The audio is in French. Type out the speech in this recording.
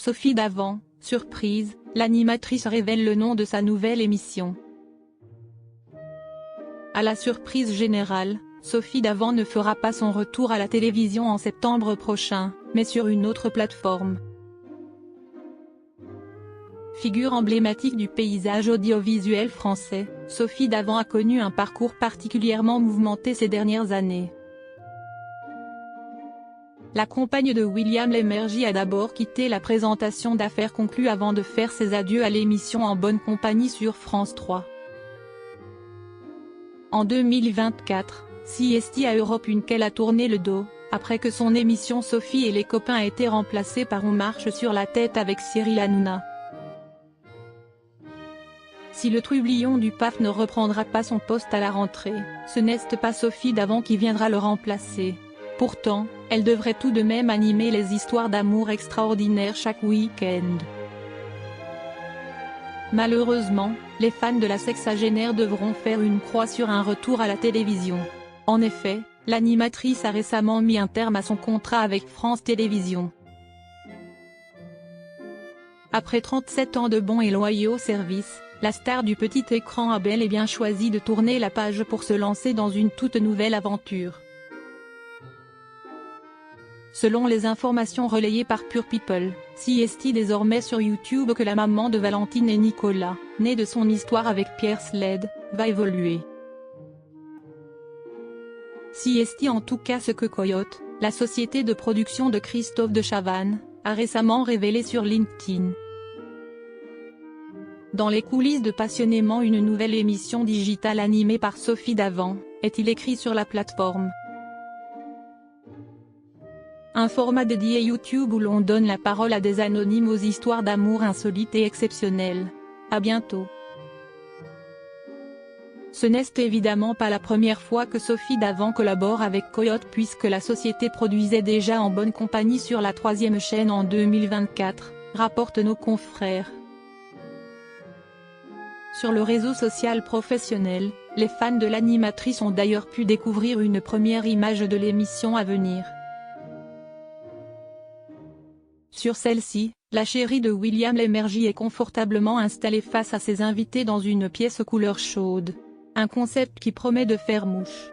Sophie Davant, surprise, l'animatrice révèle le nom de sa nouvelle émission. À la surprise générale, Sophie Davant ne fera pas son retour à la télévision en septembre prochain, mais sur une autre plateforme. Figure emblématique du paysage audiovisuel français, Sophie Davant a connu un parcours particulièrement mouvementé ces dernières années. La compagne de William Lémergie a d'abord quitté la présentation d'Affaires conclues avant de faire ses adieux à l'émission En bonne compagnie sur France 3. En 2024, CST à Europe 1 qu'elle a tourné le dos, après que son émission Sophie et les copains a été remplacée par On marche sur la tête avec Cyril Hanouna. Si le trublion du PAF ne reprendra pas son poste à la rentrée, ce n'est pas Sophie Davant qui viendra le remplacer. Pourtant, elle devrait tout de même animer les histoires d'amour extraordinaires chaque week-end. Malheureusement, les fans de la sexagénaire devront faire une croix sur un retour à la télévision. En effet, l'animatrice a récemment mis un terme à son contrat avec France Télévisions. Après 37 ans de bons et loyaux services, la star du petit écran a bel et bien choisi de tourner la page pour se lancer dans une toute nouvelle aventure. Selon les informations relayées par Pure People, CST désormais sur YouTube que la maman de Valentine et Nicolas, née de son histoire avec Pierre Sled, va évoluer. CST en tout cas ce que Coyote, la société de production de Christophe de Chavannes, a récemment révélé sur LinkedIn. Dans les coulisses de Passionnément, une nouvelle émission digitale animée par Sophie Davant, est-il écrit sur la plateforme. Un format dédié YouTube où l'on donne la parole à des anonymes aux histoires d'amour insolites et exceptionnelles. À bientôt. Ce n'est évidemment pas la première fois que Sophie Davant collabore avec Coyote puisque la société produisait déjà En bonne compagnie sur la 3e chaîne en 2024, rapportent nos confrères. Sur le réseau social professionnel, les fans de l'animatrice ont d'ailleurs pu découvrir une première image de l'émission à venir. Sur celle-ci, la chérie de William Lémergie est confortablement installée face à ses invités dans une pièce couleur chaude. Un concept qui promet de faire mouche.